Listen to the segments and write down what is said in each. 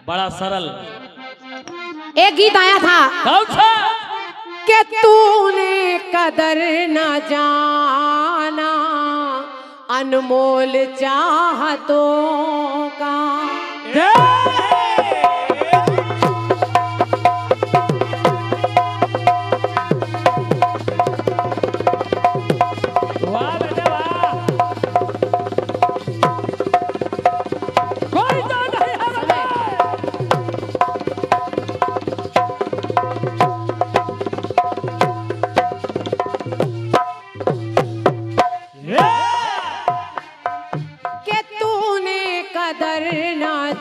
बड़ा सरल। एक गीत आया था कि तूने कदर न जाना अनमोल चाहतों का।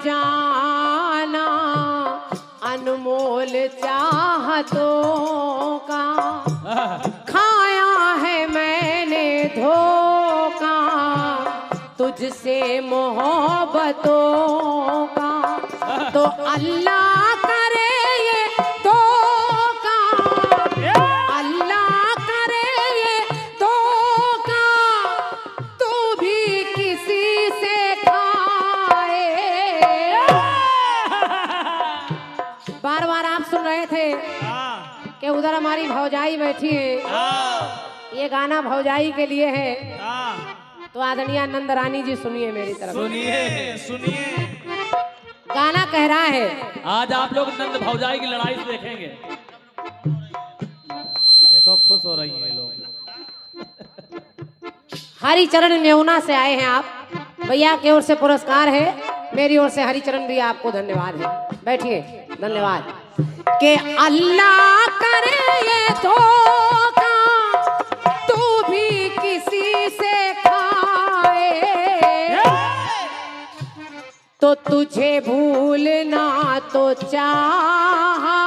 जाना अनमोल चाहतों का। खाया है मैंने धोखा तुझसे मोहब्बतों का। तो अल्लाह करे ये धोखा, अल्लाह करे ये धोखा, तू भी किसी से बार बार आप सुन रहे थे कि उधर हमारी भौजाई बैठी है। ये गाना भौजाई के लिए है। तो आदरणीय नंद रानी जी सुनिए मेरी तरफ। सुनिए सुनिए। गाना कह रहा है, आज आप लोग नंद भौजाई की लड़ाई से देखेंगे। देखो खुश हो रही हैं लोग। हरिचरण मेहुना से आए हैं आप, भैया की ओर से पुरस्कार है, मेरी ओर से हरिचरण भी आपको धन्यवाद है। बैठिए, धन्यवाद। कि अल्लाह करे ये धोखा तू भी किसी से खाए, तो तुझे भूलना तो चाहा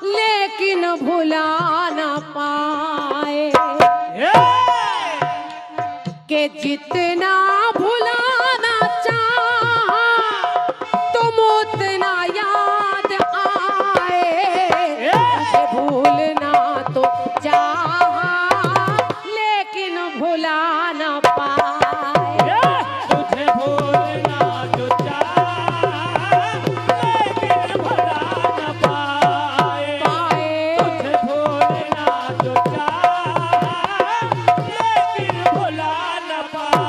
लेकिन भुला न पाए। कि जितना भुलाना चाहा तुम उतना याद आए। तुझे भूलना तो चाहा लेकिन भुला न पाए। तुझे भूलना जो चाहा लेकिन भुला न पाए। तुझे भूलना जो चाहा लेकिन भुला न पाए।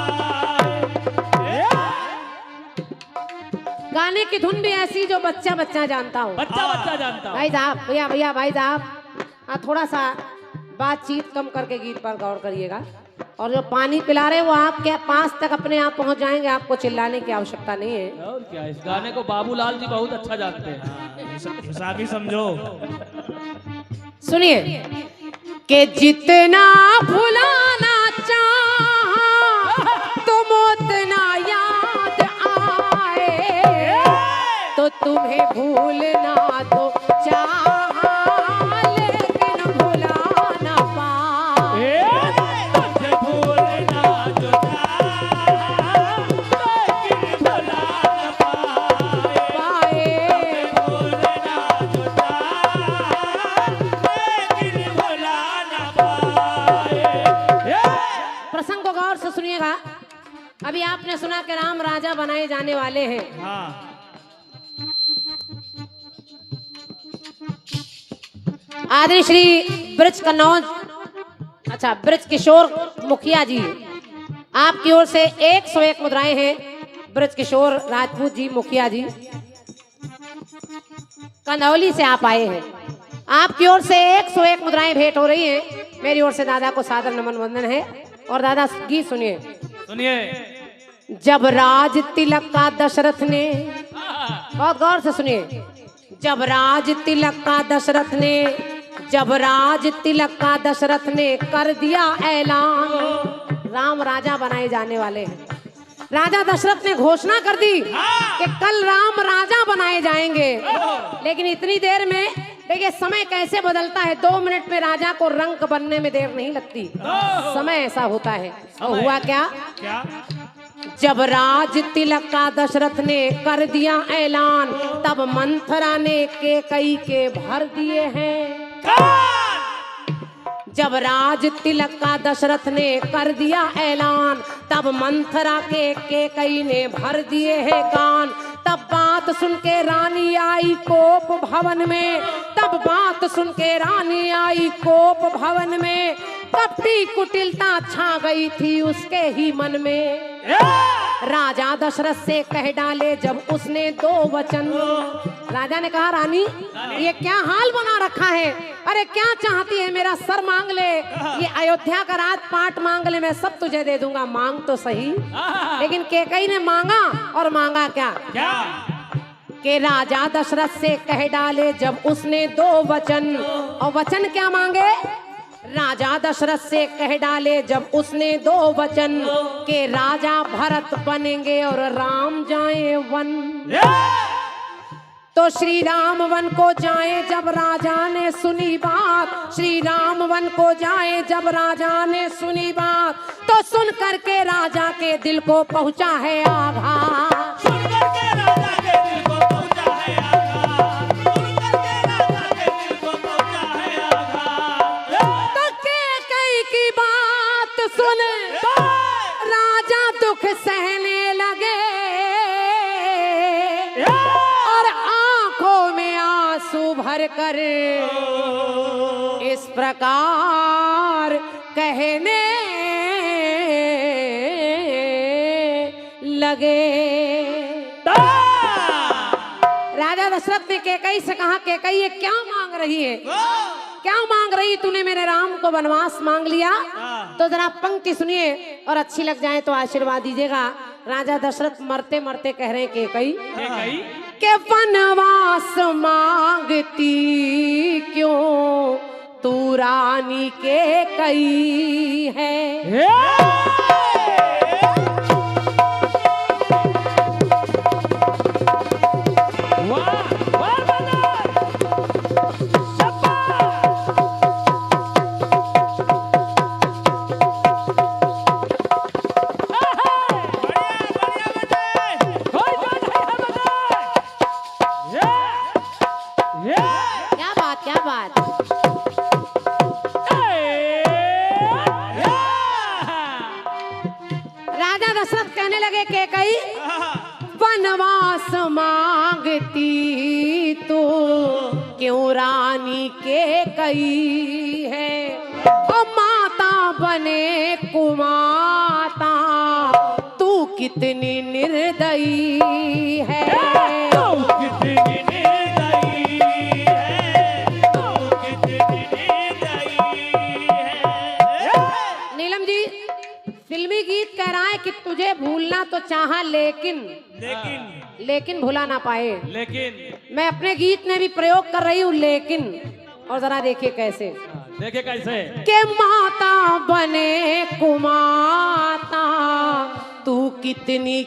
गाने की धुन भी ऐसी जो बच्चा बच्चा जानता हूँ। बच्चा बच्चा जानता हूँ। भाई साहब, भैया भैया भाई साहब, हाँ थोड़ा सा बातचीत कम करके गीत पर गौर करिएगा। और जो पानी पिला रहे वो आपके पास तक अपने आप पहुंच जाएंगे, आपको चिल्लाने की आवश्यकता नहीं है। और क्या, इस गाने को बाबूलाल जी बहुत अच्छा जानते हैं। हिसाबी समझो। सुनिए कि जितना भुलाना चाहा तुम उतना याद आए। तो तुम्हें भूलना तो चाहा लेकिन भुला न पाए। तुझे भूलना जो चाहा लेकिन भुला न पाए। भूलना जो चाहा लेकिन भुला न पाए। प्रसंग को गौर से सुनिएगा। अभी आपने सुना कि राम राजा बनाए जाने वाले हैं। हाँ। आदरणीय श्री ब्रज कन्नौज, अच्छा ब्रज किशोर मुखिया जी, आपकी ओर से 101 मुद्राएं हैं। ब्रज किशोर राजपूत जी मुखिया जी कंदौली से आप आए हैं, आपकी ओर से 101 मुद्राएं भेंट हो रही हैं। मेरी ओर से दादा को सादर नमन वंदन है। और दादा गीत सुनिए। सुनिए। जब राज तिलक का दशरथ ने, बहुत गौर से सुनिए, जब राज तिलक का दशरथ ने, जब राज तिलक का दशरथ ने कर दिया ऐलान, राम राजा बनाए जाने वाले हैं। राजा दशरथ ने घोषणा कर दी कि कल राम राजा बनाए जाएंगे। लेकिन इतनी देर में देखिए समय कैसे बदलता है। 2 मिनट में राजा को रंग बनने में देर नहीं लगती। समय ऐसा होता है। और हुआ क्या? जब राज तिलक का दशरथ ने कर दिया ऐलान, तब मंथरा ने कैकेयी के भर दिए हैं। जब राज तिलक का दशरथ ने कर दिया ऐलान, तब मंथरा के कैकेयी ने भर दिए हैं कान। तब बात बात सुन के रानी आई कोप भवन में, तब बात सुन के रानी आई कोप भवन में, कपटी कुटिलता छा गई थी उसके ही मन में। राजा दशरथ से कह डाले जब उसने दो वचन। राजा ने कहा रानी ये क्या हाल बना रखा है, अरे क्या चाहती है, मेरा सर मांग ले, ये अयोध्या का राजपाट मांग ले, मैं सब तुझे दे दूंगा, मांग तो सही। लेकिन कैकेयी ने मांगा, और मांगा क्या कि राजा दशरथ से कह डाले जब उसने दो वचन। और वचन क्या मांगे? राजा दशरथ से कह डाले जब उसने दो वचन के राजा भरत बनेंगे और राम जाए वन। तो श्री राम वन को जाए जब राजा ने सुनी बात, श्री राम वन को जाए जब राजा ने सुनी बात, तो सुन करके राजा के दिल को पहुंचा है आघात। सुन राजा दुख सहने लगे और आंखों में आंसू भर कर इस प्रकार कहने लगे। राजा दशरथ ने कैकेयी से कहा कैकेयी ये क्या मांग रही है, क्या मांग रही, तूने मेरे राम को वनवास मांग लिया। तो जरा पंक्ति सुनिए और अच्छी लग जाए तो आशीर्वाद दीजिएगा। राजा दशरथ मरते मरते कह रहे कैकेयी के वनवास मांगती क्यों तू रानी कैकेयी है। कैकेयी वनवास मांगती तो क्यों रानी कैकेयी है। और माता बने कुमाता तू कितनी निर्दयी है। नीलम जी फिल्मी गीत कह रहा है कि तुझे भूलना तो चाहा लेकिन भुला ना पाए। लेकिन मैं अपने गीत में भी प्रयोग कर रही हूँ लेकिन। और जरा देखिए कैसे, देखिए कैसे के माता बने कुमाता तू कितनी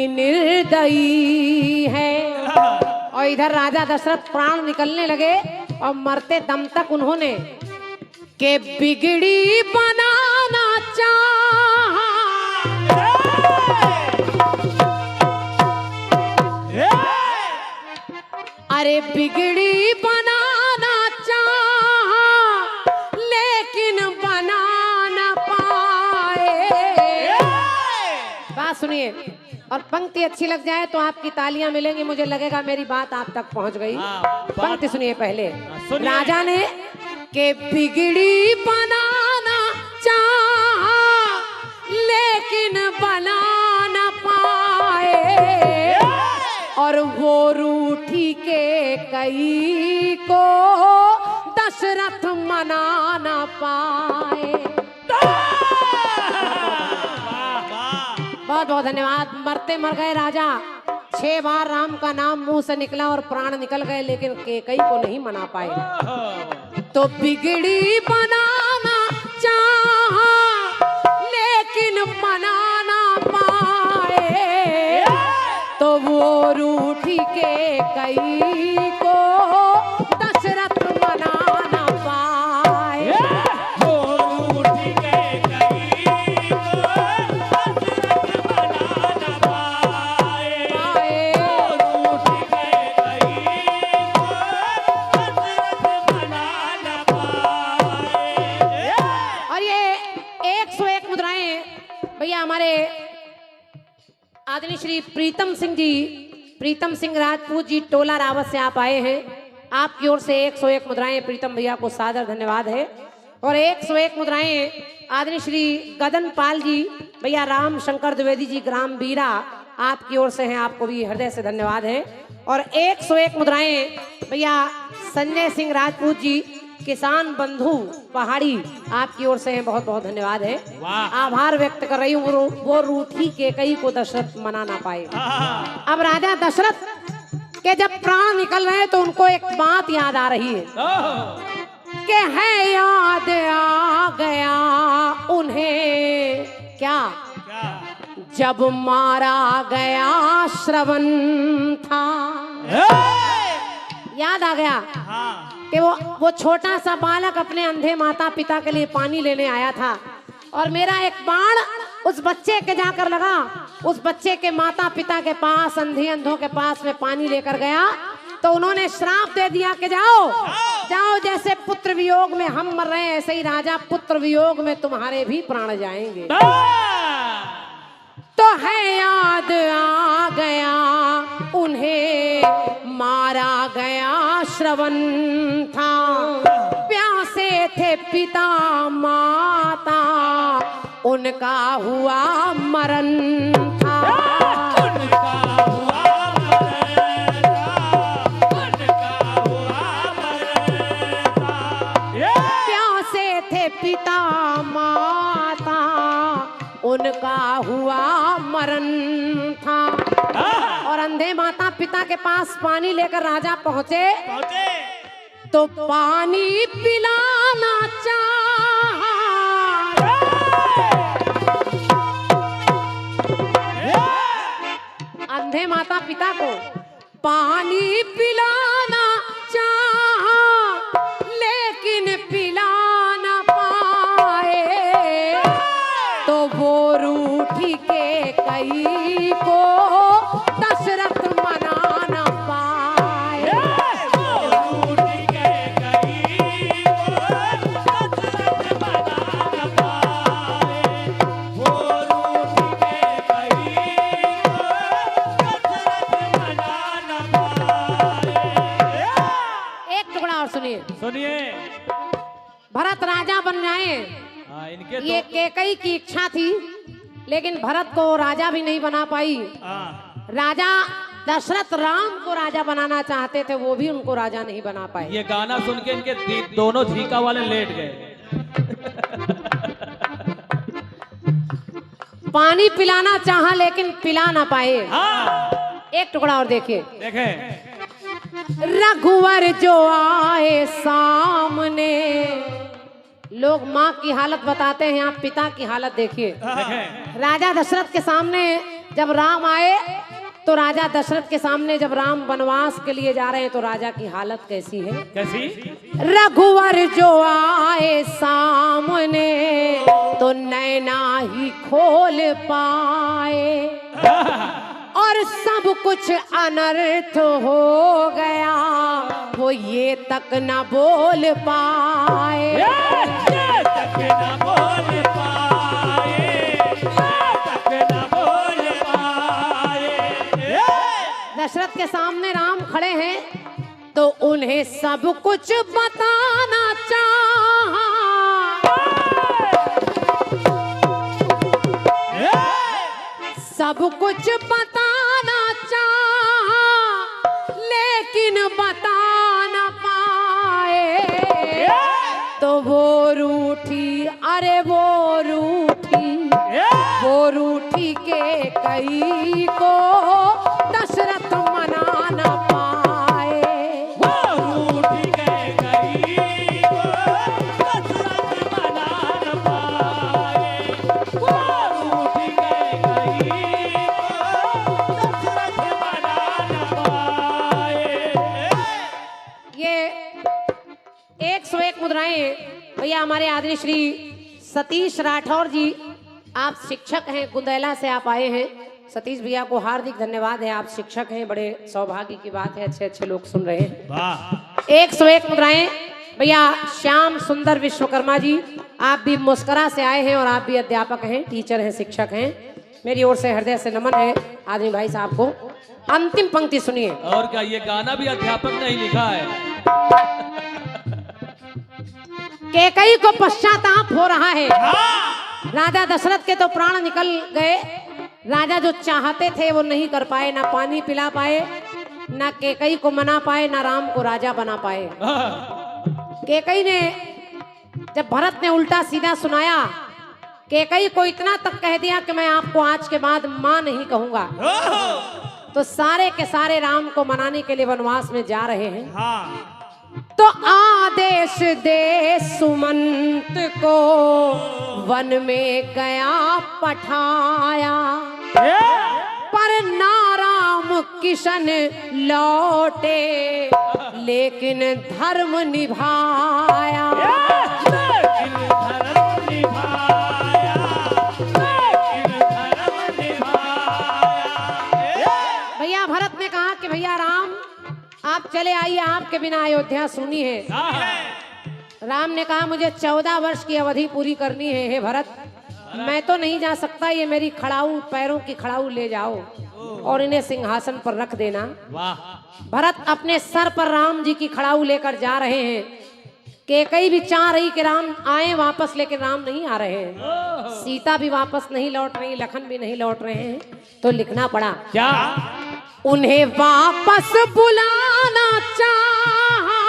निर्दयी है। और इधर राजा दशरथ प्राण निकलने लगे और मरते दम तक उन्होंने के बिगड़ी बनाना चाहा, अरे बिगड़ी बनाना चाहा लेकिन बना न पाए। बात सुनिए और पंक्ति अच्छी लग जाए तो आपकी तालियां मिलेंगी, मुझे लगेगा मेरी बात आप तक पहुंच गई। पंक्ति सुनिए पहले। राजा ने के बिगड़ी बनाना चाहा लेकिन बना न पाए, और वो रूठी कैकेयी को दशरथ मना न पाए। बहुत बहुत धन्यवाद। मरते मर गए राजा, 6 बार राम का नाम मुंह से निकला और प्राण निकल गए, लेकिन कैकेयी को नहीं मना पाए। तो बिगड़ी बनाना चाहा लेकिन मना ना पाए, तो वो रूठी कैकेयी को दशरथ मना ना पाए। वो रूठी कैकेयी को दशरथ मना ना पाए। वो रूठी कैकेयी को दशरथ मना ना पाए। और ये 101 मुद्राएं भैया हमारे आदरणीय श्री प्रीतम सिंह जी, प्रीतम सिंह राजपूत जी टोला रावत से आप आए हैं। आपकी ओर से 101 मुद्राएं प्रीतम भैया को सादर धन्यवाद है। और 101 मुद्राएं आदरणीय श्री गदन पाल जी भैया, राम शंकर द्विवेदी जी ग्राम बीरा, आपकी ओर से हैं, आपको भी हृदय से धन्यवाद है। और 101 मुद्राएं भैया संजय सिंह राजपूत जी किसान बंधु पहाड़ी, आपकी ओर से हैं, बहुत बहुत धन्यवाद है। आभार व्यक्त कर रही हूँ। वो रूठी केकई को दशरथ मना ना पाए। अब राजा दशरथ के जब प्राण निकल रहे हैं तो उनको एक बात याद आ रही है कि है याद आ गया उन्हें क्या, जब मारा गया श्रवण था। याद आ गया कि वो छोटा सा बालक अपने अंधे माता पिता के लिए पानी लेने आया था और मेरा एक बाण उस बच्चे के जाकर लगा, उस बच्चे के माता पिता के पास, अंधे अंधों के पास में पानी लेकर गया तो उन्होंने श्राप दे दिया कि जाओ जाओ, जैसे पुत्र वियोग में हम मर रहे हैं ऐसे ही राजा पुत्र वियोग में तुम्हारे भी प्राण जाएंगे। तो है याद आ गया उन्हें, मारा गया श्रवण था। प्यासे थे पिता माता, उनका हुआ मरण था। प्यासे थे पिता माता, उनका हुआ मरण था। और अंधे माता पिता के पास पानी लेकर राजा पहुंचे तो पानी पिलाना चाहा। अंधे माता पिता को पानी पिलाना चाहा, लेकिन पिला ना पाए तो वो रूठी के कई को दशरथ मना ना पाए। रूठी के कई को दशरथ मना ना पाए। वो रूठी के कई को दशरथ मना ना पाए। एक टुकड़ा और सुनिए। भरत राजा बन जाए, ये केकई की इच्छा थी, लेकिन भरत को राजा भी नहीं बना पाई। राजा दशरथ राम को राजा बनाना चाहते थे, वो भी उनको राजा नहीं बना पाए। ये गाना सुन के इनके दोनों झीका वाले लेट गए। पानी पिलाना चाहा लेकिन पिला ना पाए। एक टुकड़ा और देखिए। देखें, रघुवर जो आए सामने, लोग माँ की हालत बताते हैं, आप पिता की हालत देखिए। राजा दशरथ के सामने जब राम आए तो राजा दशरथ के सामने जब राम वनवास के लिए जा रहे हैं तो राजा की हालत कैसी है? कैसी? रघुवर जो आए सामने तो नैना ही खोल पाए और सब कुछ अनर्थ हो गया, वो ये तक न बोल पाए। ये तक न बोल पाए, तक न बोल पाए। दशरथ के सामने राम खड़े हैं तो उन्हें सब कुछ बताना चाहा। सब कुछ बताना चाहा लेकिन बता ना पाए तो वो रूठी, अरे वो रूठी के कई को दशरथ मना ना पाए। वो रूठी के कई को दशरथ मना ना पाए। वो रूठी के कई को दशरथ मना ना पाए। ये 101 मुद्राएं भैया हमारे आदरणीय श्री सतीश राठौर जी, आप शिक्षक हैं, गुंदेला से आप आए हैं। सतीश भैया को हार्दिक धन्यवाद है, आप शिक्षक हैं, बड़े सौभाग्य की बात है, अच्छे अच्छे लोग सुन रहे हैं। वाह। 101 मुद्राएं भैया श्याम सुंदर विश्वकर्मा जी, आप भी मुस्करा से आए हैं और आप भी अध्यापक हैं, टीचर हैं, शिक्षक हैं। मेरी ओर से हृदय से नमन है आदमी भाई साहब को। अंतिम पंक्ति सुनिए। और क्या, ये गाना भी अध्यापक ने ही लिखा है। कैकई को पश्चाताप हो रहा है। राजा दशरथ के तो प्राण निकल गए। राजा जो चाहते थे वो नहीं कर पाए, ना पानी पिला पाए, ना कैकई को मना पाए, ना राम को राजा बना पाए। कैकई ने जब भरत ने उल्टा सीधा सुनाया, कैकई को इतना तक कह दिया कि मैं आपको आज के बाद मां नहीं कहूंगा, तो सारे के सारे राम को मनाने के लिए वनवास में जा रहे हैं। तो आदेश दे सुमंत को वन में गया पठाया, पर नाराम किशन लौटे लेकिन धर्म निभाया। भैया भरत ने कहा कि भैया राम आप चले आइए, आपके बिना अयोध्या सुनी है। राम ने कहा मुझे 14 वर्ष की अवधि पूरी करनी है। हे भरत, मैं तो नहीं जा सकता, ये मेरी खड़ाऊ पैरों की खड़ाऊ ले जाओ और इन्हें सिंहासन पर रख देना। भरत अपने सर पर राम जी की खड़ाऊ लेकर जा रहे हैं। कैकई भी चाह रही कि राम आए वापस, लेकिन राम नहीं आ रहे हैं। सीता भी वापस नहीं लौट रही, लखन भी नहीं लौट रहे हैं। तो लिखना पड़ा क्या, उन्हें वापस बुलाना चाहा,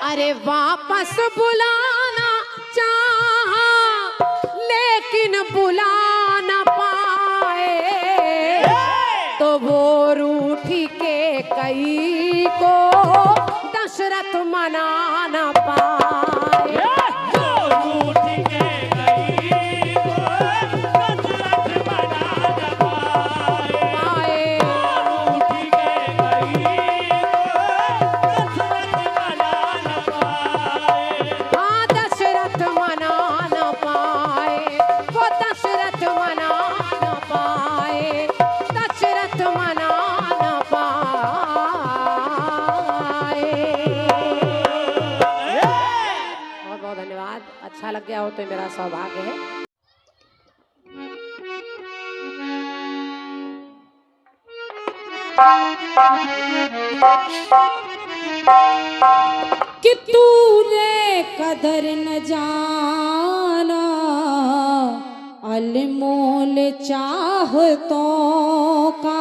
अरे वापस बुलाना चाहा, लेकिन बुला न पाए, तो वो रूठी के कई को दशरथ मना न पाए। अच्छा लग गया हो तो मेरा सौभाग्य है। कि तूने कदर न जाना अनमोल चाहतों का।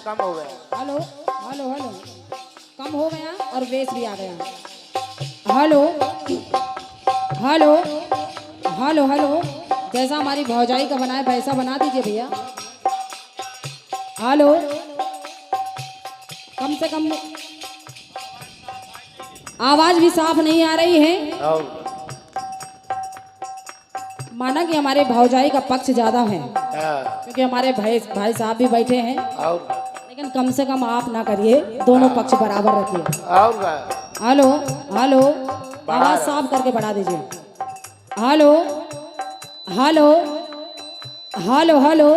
कम हो गया। हेलो हेलो हेलो, कम हो गया और बेस भी आ गया। हेलो हेलो हेलो हेलो, जैसा हमारी भौजाई का बनाए वैसा बना दीजिए भैया। हेलो, कम से कम आवाज भी साफ नहीं आ रही है। माना कि हमारे भौजाई का पक्ष ज्यादा है, क्योंकि हमारे भाई साहब भी बैठे हैं, लेकिन कम से कम आप ना करिए, दोनों पक्ष बराबर रखिए। हेलो हेलो, आवाज साफ करके बढ़ा दीजिए। Hello hello hello hello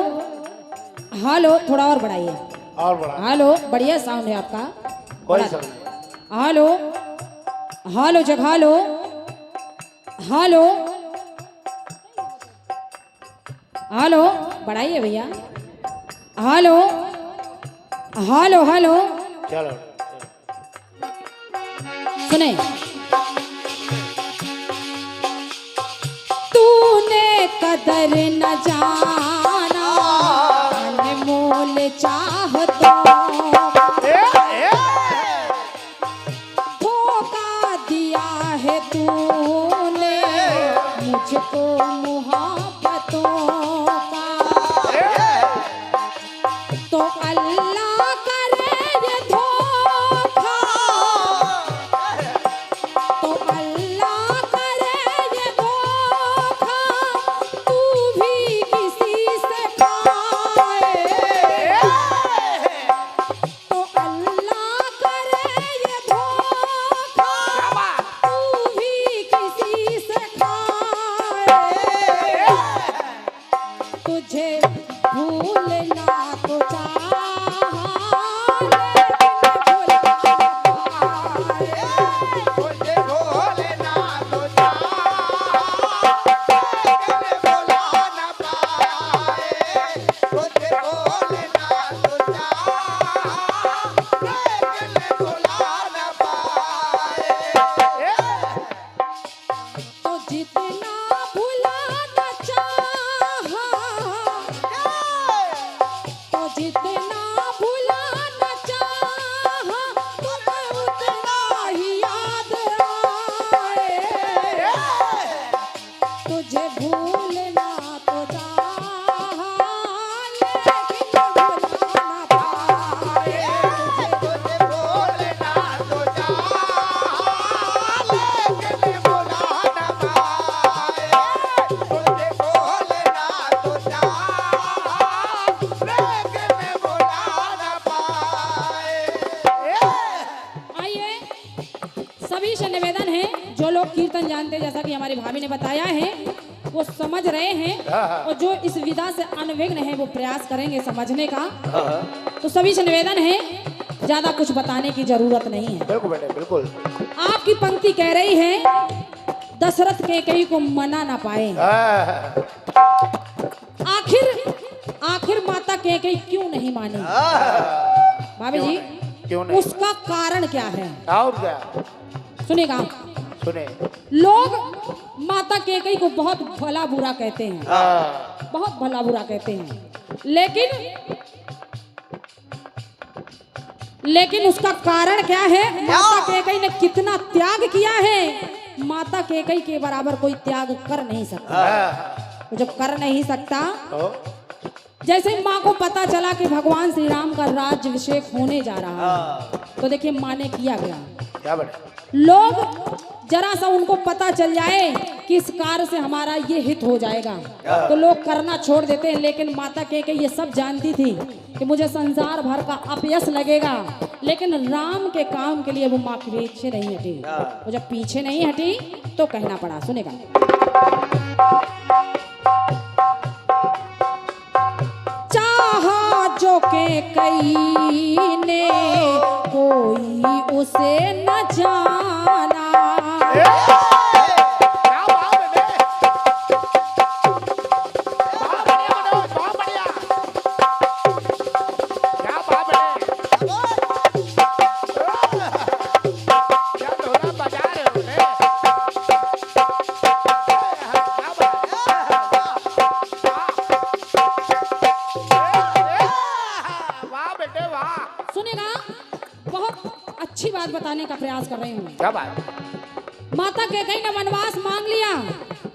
hello, थोड़ा और बढ़ाइए। और बढ़ा। हेलो, बढ़िया साउंड है आपका। कोई साउंड। हेलो हेलो, जगह लो। हेलो हेलो, बढ़ाइए भैया। हेलो हेलो हेलो, चलो सुने। तूने कदर न जाना अनमोल चाहतों, निवेदन है, जो लोग कीर्तन जानते हैं, जैसा कि हमारी भाभी ने बताया है, वो समझ रहे हैं, और जो इस विधा से अनभिज्ञ है वो प्रयास करेंगे समझने का। तो सभी से निवेदन है, ज्यादा कुछ बताने की जरूरत नहीं है। बिल्कुल बेटे बिल्कुल। आपकी पंक्ति कह रही है, दशरथ कैकेयी को मना ना पाए। आखिर माता कैकेयी क्यों नहीं मानी? भाभी जी, क्यों नहीं? उसका कारण क्या है? और क्या? सुनेगा, सुने। लोग माता कैकेयी को बहुत भला बुरा कहते हैं, बहुत भला बुरा कहते हैं, लेकिन उसका कारण क्या है? माता कैकेयी ने कितना त्याग किया है। माता कैकेयी के बराबर कोई त्याग कर नहीं सकता। तो जब कर नहीं सकता, जैसे माँ को पता चला कि भगवान श्री राम का राज्याभिषेक होने जा रहा है, तो देखिए माँ ने किया गया, क्या बेटे? लोग जरा सा उनको पता चल जाए कि इस कार्य से हमारा ये हित हो जाएगा, तो लोग करना छोड़ देते हैं। लेकिन माता कैकेयी ये सब जानती थी कि मुझे संसार भर का अपयश लगेगा, लेकिन राम के काम के लिए वो माँ के पीछे नहीं हटी। वो जब पीछे नहीं हटी तो कहना पड़ा। सुनेगा, चाहा जो कैकेयी ने कोई उसे न जाना। सुनेगा, बहुत अच्छी बात बताने का प्रयास कर रही हूँ। क्या बात? माता कैकेयी ने वनवास मांग लिया,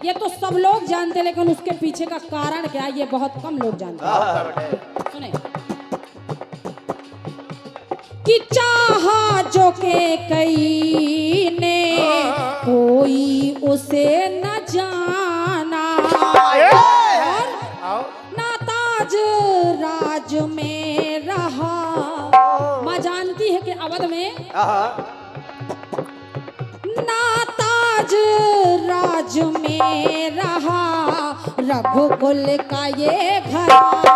ये तो सब लोग जानते, लेकिन उसके पीछे का कारण क्या है ये बहुत कम लोग जानते हैं। सुने कि चाहा जो कैकेयी ने कोई उसे न जाना, और ना ताज राज में रहा। माँ जानती है कि अवध में ना ताज राज में रहा, रघुकुल का ये घराना।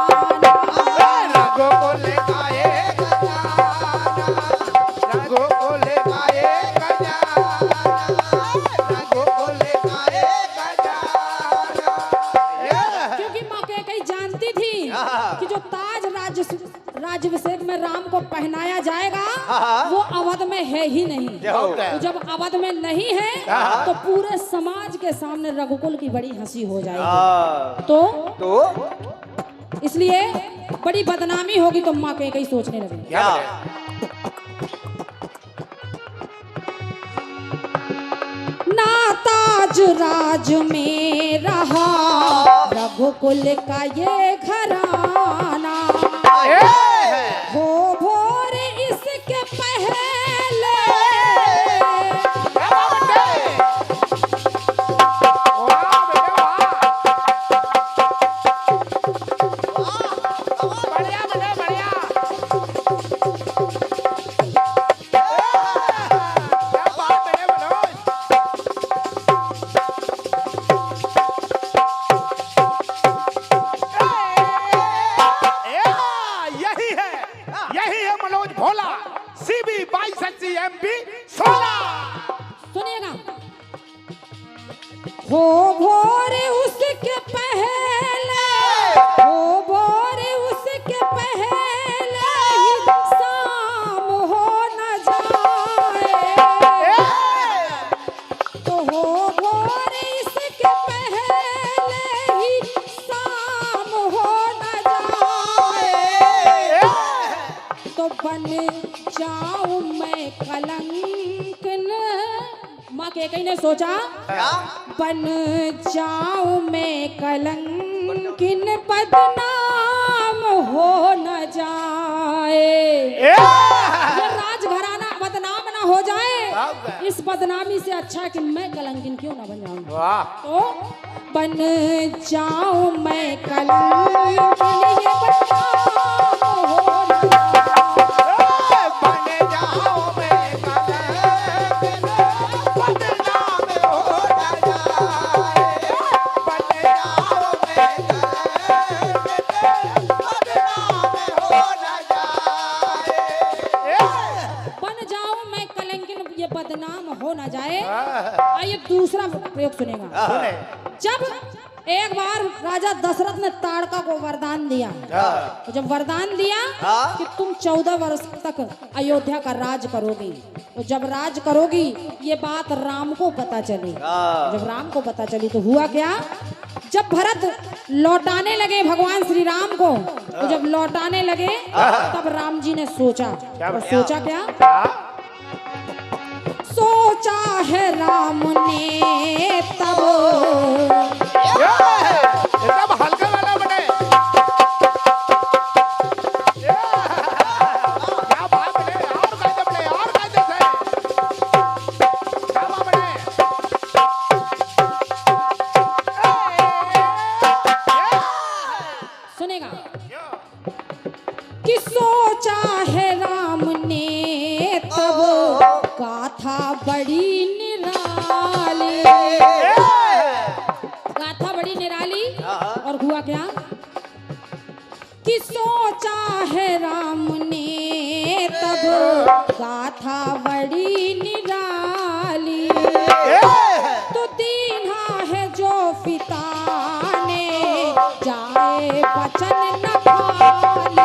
रघुकुल का ये घराना, रघुकुल का ये घराना, रघुकुल का ये घराना। क्योंकि माँ कैकेयी जानती थी कि जो ताज राज्याभिषेक में राम को पहनाया जाएगा वो अवध में है ही नहीं। तो जब अवध में नहीं है तो पूरे समाज के सामने रघुकुल की बड़ी हंसी हो जाएगी, तो इसलिए बड़ी बदनामी होगी। तो माँ कैकेयी सोचने लगी, ना ताज राज में रहा, रघुकुल का ये घराना। हो भोर इसके पहले, सुनिएगा, हो भोर उसके पहले, हो भोर उसके पहले ही शाम हो न जाए, तो हो भोर इसके पहले ही शाम हो न जाए, तो बन जाऊं मैं कलंकन। माँ कैकेयी ने सोचा, बन जाऊं मैं कलंकिन, बदनाम हो न जाए, ये राजघराना बदनाम ना हो जाए। इस बदनामी से अच्छा कि मैं कलंकिन क्यों ना बन जाऊं। तो बन जाऊं मैं कलंकिन, ये बदनाम हो न जाए। बदनाम हो न जाए। हाँ। आइए दूसरा प्रयोग सुनेगा। सुने। जब एक बार राजा दशरथ ने ताड़का को वरदान दिया, हाँ। तो जब वरदान दिया हाँ। कि तुम 14 वर्ष तक अयोध्या का राज करोगी, तो जब राज करोगी ये बात राम को पता चली। जब राम को पता चली तो हुआ क्या, जब भरत लौटाने लगे भगवान श्री राम को, तो जब लौटाने लगे तब राम जी ने सोचा, और सोचा क्या, सोचा है राम ने तब एकदम हल्का वाला बने। क्या बात बने, और कायदे बने, और कायदे से। क्या बात बने। सुनेगा कि सोचा है राम ने तब गाथा बड़ी निराली, गाथा बड़ी निराली। और हुआ क्या कि सोचा है राम ने तब गाथा बड़ी निराली, तो दीन्हा है जो पिता ने जाए बचन न खाली।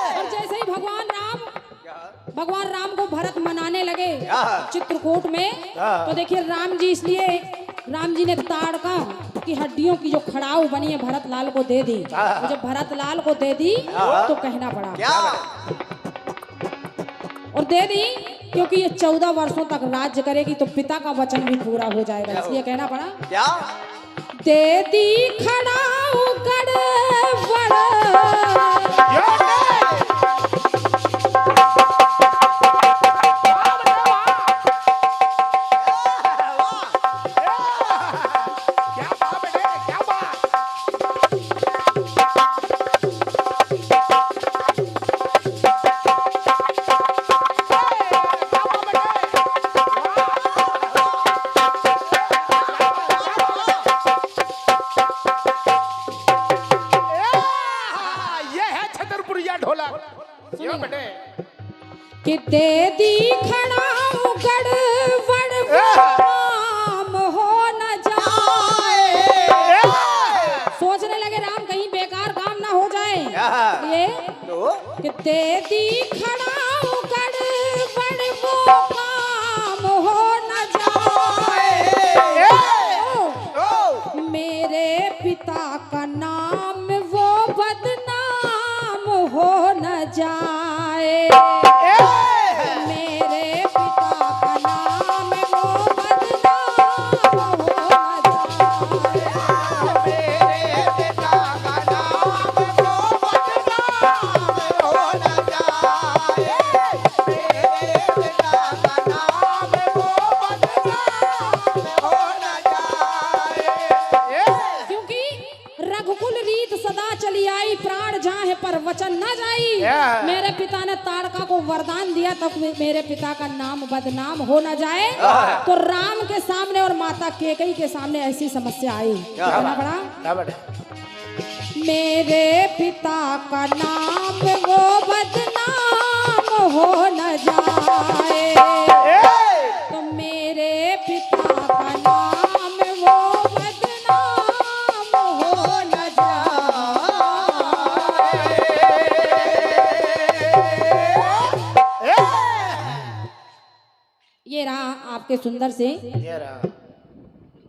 और जैसे ही भगवान राम को भरत मनाने लगे चित्रकूट में, तो देखिए राम जी, इसलिए राम जी ने ताड़का की हड्डियों की जो खड़ाऊ बनी है भरत लाल को दे दी। तो जब भरत लाल को दे दी तो कहना पड़ा, और दे दी क्योंकि ये 14 वर्षों तक राज्य करेगी तो पिता का वचन भी पूरा हो जाएगा, इसलिए कहना पड़ा क्या? दे दी खड़ाऊ गड़बड़। कि दे दी खड़ाऊ गड़बड़ काम हो न जाए। सोचने लगे राम कहीं बेकार काम ना हो जाए, ये कि दे दी खड़ाऊ गड़बड़ वो काम हो न जाए। मेरे पिता का नाम वो बदनाम हो न जाए। मेरे पिता का नाम वो बदनाम हो न जाए। मेरे पिता का नाम वो बदनाम हो न जाए। मेरे पिता का नाम वो बदनाम हो न जाए। क्योंकि रघुकुल रीत सदा चली आई, प्राण जाए पर वचन न जाई। मेरे पिता ने ताड़का को वरदान दिया तब मेरे पिता का नाम बदनाम हो न जाए। तो राम के सामने और माता कैकेयी के सामने ऐसी समस्या आई, कहना पड़ा मेरे पिता का नाम वो बदनाम हो न जाए। तो मेरे पिता का नाम वो बदनाम हो न जाए। ये रहा आपके सुंदर से